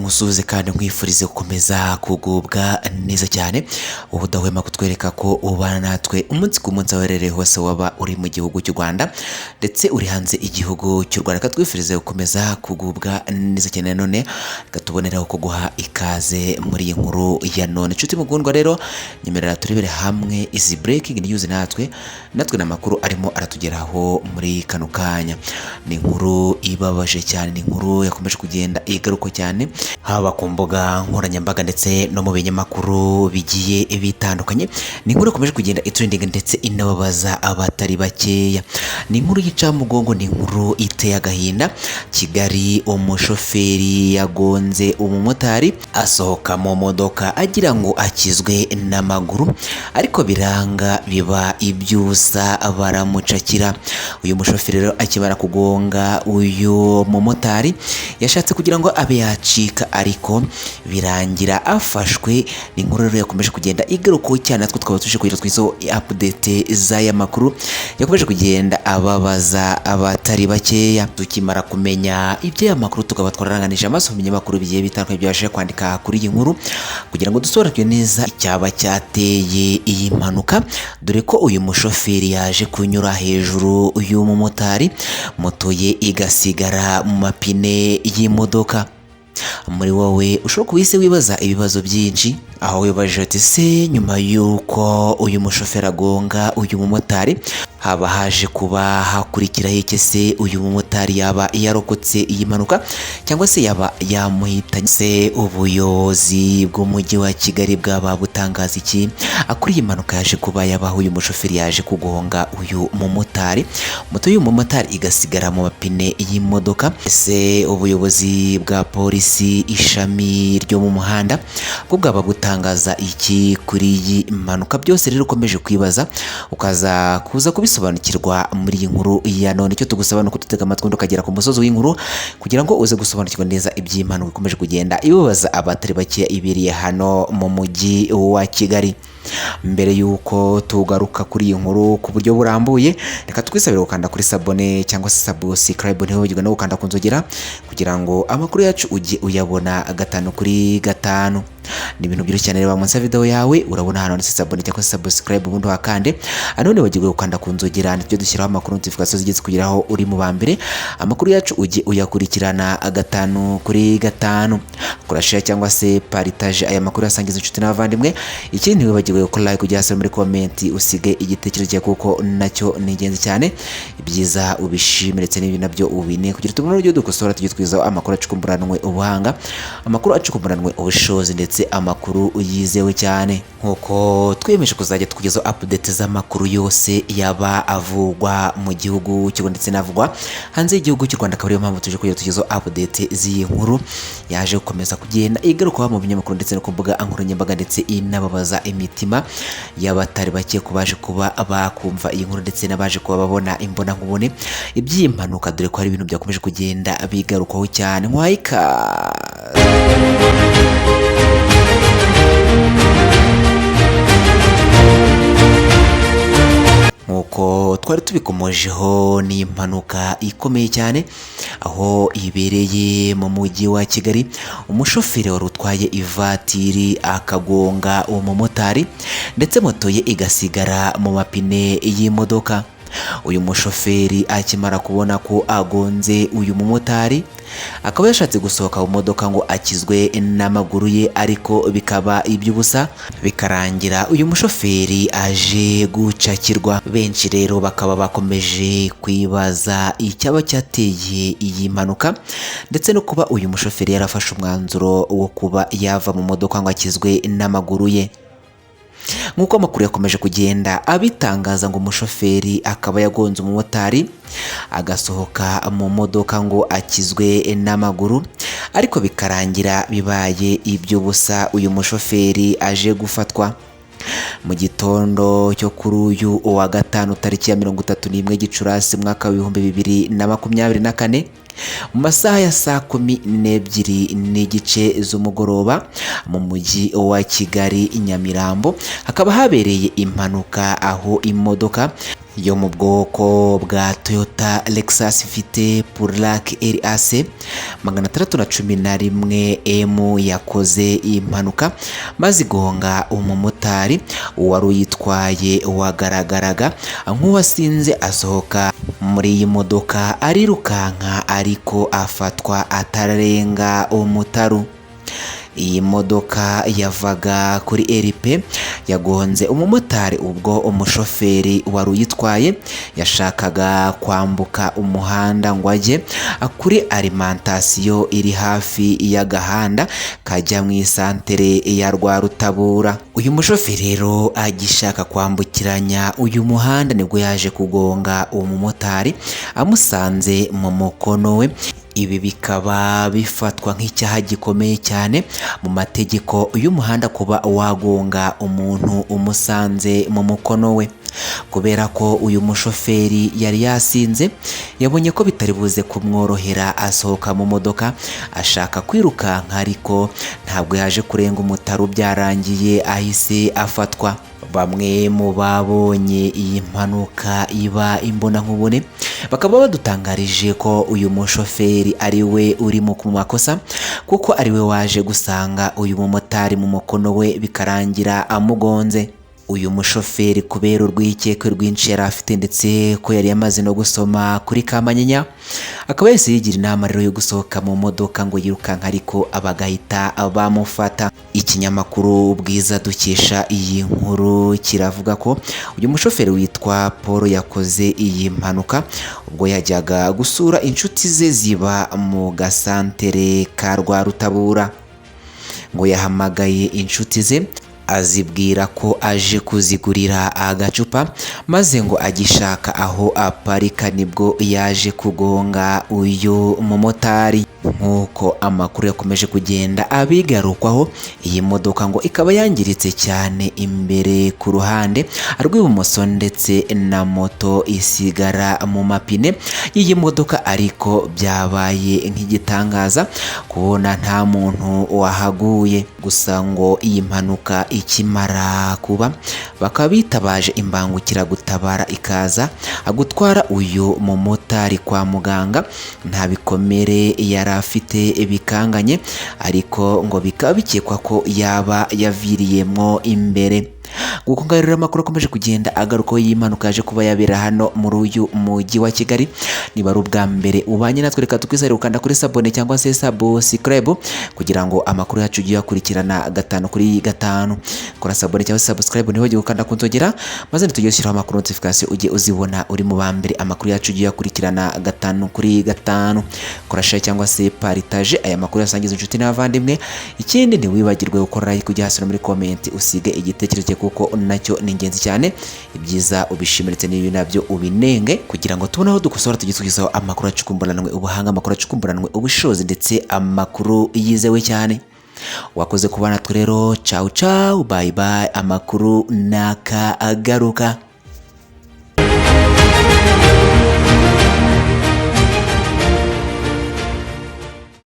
nkusubize kandi nkwifurize gukomeza kugubwa neza cyane ubudahwema kutwereka ko ubana natwe umunsi ku munsi aherereye hose waba uri mu gihugu cy'u Rwanda ndetse uri hanze igihugu cy'u Rwanda. Katwifurize gukomeza kugubwa neza cyane. None katuboneraho kuguha ikaze muri iyi nkuru ya none. Inshuti mukundwa, rero nyemerera turebere hamwe izi breaking news natwe n'amakuru arimo aratugeraho muri kano kanya. Ni inkuru ibabaje cyane, ni inkuru yakomeje kugenda igaruka cyane haba ku mbuga nkoranyambaga ndetse no mu binyamakuru bigiye bitandukanye. Ni inkuru ikomeje kugenda itrending ndetse inababaza abatari bakeya. Ni inkuru y'incamugongo, ni inkuru iteye agahinda. Kigali, umushoferi yagonze umumotari asohoka mu modoka agira ngo akizwe n'amaguru, ariko biranga biba ibyusa baramucakira. Uyu mushoferi rero akimara kugonga uyu mumotari yashatse kugira ngo abe yacika, ariko birangira afashwe. Ni inkuru rero yakomeje kugenda igaruka cyane, natwe twaba tuje kugira twizo update z'aya makuru yakomeje kugenda ababaza abatari bakeya. Tukimara kumenya ibyo makuru tukaba twararanganije amaso mu binyamakuru bigiye bitandukanye byabashije kwandika kuri iyi nkuru kugira ngo dusobanukirwe neza icyaba cyateye iyi mpanuka, dore ko uyu mushoferi yaje kunyura hejuru uyu mumotari, moto ye igasigara mu mapine y'imodoka. Muri wowe ushobora kubise wibaza ibibazo byinshi, aho wibaje ati se nyuma yuko uyu mushoferi agonga uyu mumotari haba haje kuba hakurikiraho iki? Se uyu mumotari yaba yarokotse iyi mpanuka cyangwa se yaba yamuhitanye? Se ubuyobozi bw'umujyi wa Kigali bwaba butangaza iki kuri iyi mpanuka yaje kuba yabaho uyu mushoferi yaje kugonga uyu mumotari, moto y'uyu mumotari igasigara mu mapine y'imodoka? Se ubuyobozi bwa polisi ishami ryo mu muhanda bwo bwaba butangaza iki kuri iyi mpanuka? Byose rero ukomeje kwibaza ukaza kuza kubisobanukirwa muri iyi nkuru ya none. Icyo tugusaba ni ukututega amatwi ukagera ku musozi w'inkuru kugira ngo uze gusobanukirwa neza iby'impanuka ikomeje kugenda ibabaza abatari bake ibiriye hano mu mujyi wa Kigali. Mbere yuko tugaruka kuri iyi nkuru ku buryo burambuye, reka twisabire gukanda kuri sabone cyangwa se subscribe, ntibibagirwe no gukanda ku nzogera kugira ngo amakuru yacu ujye uyabona gatanu kuri gatanu. Ni ibintu byinshi cyane, reba munsi ya video yawe urabona hano handitse sabone cyangwa se subscribe, ubundi wakande. None wagirwe gukanda ku nzogera ndetse dushyiraho amakuru notification zigeze kugeraho uri mu bambere, amakuru yacu ujye uyakurikirana gatanu kuri gatanu. Kora share cyangwa se partage aya makuru yasangiza inshuti n'abavandimwe. Ikindi ntiwibagirwe ko like ujya hasi muri comment usige igitekerezo cyawe kuko nacyo ni ingenzi cyane. Ibyiza ubishimire ndetse n'ibindi nabyo ubine kugira tubone uburyo dukosora tujye twizaho amakuru acukumburanwe ubuhanga, amakuru acukumburanwe ubushobozi ndetse amakuru yizewe cyane. Nkuko twiyemeje kuzajya tukugezaho update z'amakuru yose yaba avugwa mu gihugu cy'u ndetse n'avugwa hanze y'igihugu cy'u Rwanda, akaba ariyo mpamvu tuje kugira tugezaho update z'iyi nkuru yaje gukomeza kugenda igaruka mu binyamakuru ndetse no ku mbuga nkoranyambaga ndetse inababaza imitima y'abatari bake kubaje kuba bakumva iyi nkuru ndetse n'abaje kuba babona imbona nkubone iby'impanuka, dore ko hari ibintu byakomeje kugenda bigarukaho cyane. Nkwayika nkuko twari tubikomojeho, ni impanuka ikomeye cyane aho ibereye mu mujyi wa Kigali. Umushoferi wari utwaye ivatiri akagonga uwo mumotari ndetse moto ye igasigara mu mapine y'imodoka. Uyu mushoferi akimara kubona ko agonze uyu mumotari akaba yashatse gusohoka mu modoka ngo akizwe n'amaguru ye, ariko bikaba iby'ubusa, bikarangira uyu mushoferi aje gucakirwa. Benshi rero bakaba bakomeje kwibaza icyaba cyateye iyi mpanuka ndetse no kuba uyu mushoferi yarafashe umwanzuro wo kuba yava mu modoka ngo akizwe n'amaguru ye. Nkuko amakuru yakomeje kugenda abitangaza ngo umushoferi akaba yagonze umumotari agasohoka mu modoka ngo akizwe n'amaguru, ariko bikarangira bibaye iby'ubusa, uyu mushoferi aje gufatwa. Mu gitondo cyo kuri uyu wa gatanu tariki ya 31 Gicurasi mwaka wa 2024 mu masaha ya saa 12:02 z'umugoroba mu mujyi wa Kigali Nyamirambo hakaba habereye impanuka, aho imodoka yo mu bwoko bwa Toyota Lexus ifite purake RAC 611M yakoze impanuka maze igonga umumotari wari uyitwaye wagaragaraga nk'uwasinze asohoka muri iyi modoka arirukanka ariko afatwa atararenga umutaru. Iyi modoka yavaga kuri RP yagonze umumotari ubwo umushoferi wari uyitwaye yashakaga kwambuka umuhanda ngo ajye kuri alimentation iri hafi y'agahanda kajya mu isantere ya Rwarutabura. Uyu mushoferi rero agishaka kwambukiranya uyu muhanda nibwo yaje kugonga umumotari amusanze mu mukono we. Ibi bikaba bifatwa nk'icyaha gikomeye cyane mu mategeko y'umuhanda kuba wagonga umuntu umusanze mu mukono we, kubera ko uyu mushoferi yari yasinze yabonye ko bitari buze kumworohera asohoka mu modoka ashaka kwirukanka ariko ntabwo yaje kurenga umutaru byarangiye ahise afatwa. Bamwe mu babonye iyi mpanuka iba imbonankubone bakaba badutangarije ko uyu mushoferi ari we uri mu makosa kuko ari we waje gusanga uyu mumotari mu mukono we bikarangira amugonze. Uyu mushoferi kubera urwikekwe rwinshi yari afite ndetse ko yari yamaze no gusoma kuri Kamanyinya akaba yahise yigira inama rero yo gusohoka mu modoka ngo yirukanka ariko abagahita bamufata. Ikinyamakuru Bwiza dukesha iyi nkuru kiravuga ko uyu mushoferi witwa Paul yakoze iyi mpanuka ubwo yajyaga gusura inshuti ze ziba mu gasantere ka Rwarutabura, ngo yahamagaye inshuti ze azibwira ko aje kuzigurira agacupa maze ngo agishaka aho aparika nibwo yaje kugonga uyu mumotari. Nk'uko amakuru yakomeje kugenda abigarukwaho, iyi modoka ngo ikaba yangiritse cyane imbere ku ruhande rw'ibumoso ndetse na moto isigara mu mapine y'iyi modoka, ariko byabaye nk'igitangaza kubona nta muntu wahaguye. Gusa ngo iyi mpanuka ikimara kuba bakaba bitabaje imbangukiragutabara ikaza gutwara uyu mumotari kwa muganga. Nta bikomere yari afite bikanganye ariko ngo bikaba bikekwa ko yaba yaviriyemo imbere. Guko ngarira amakuru akomeje kugenda agaruko y'impanuka yaje kuba yabera hano muri uyu mujyi wa Kigali. Niba ari ubwa mbere ubanye natwe reka tukwizere ukanda kuri sabone cyangwa se subscribe kugira ngo amakuru yacu ugiye akurikirana 5 kuri 5. Kora sabone cyangwa subscribe niho ugiye gukanda kunzogera maze tugiye gushyiraho amakuru notification ujye uzibona uri mu bambere amakuru yacu ugiye akurikirana 5 kuri 5. Kora share cyangwa se partage aya makuru yasangiza inshuti n'abavandimwe. Ikindi ntiwibagirwe gukora like kujya hasi muri comment usige igitekerezo kuko nacyo ni ingenzi cyane. Ibyiza ubishimiritse n'ibi nabyo ubinenge kugira ngo tubone aho dukosora tugisubizaho amakuru acukumburanwe ubuhanga, amakuru acukumburanwe ubushobozi ndetse amakuru yizewe cyane. Wakoze kubana twe rero, ciao ciao, bye bye, amakuru naka agaruka.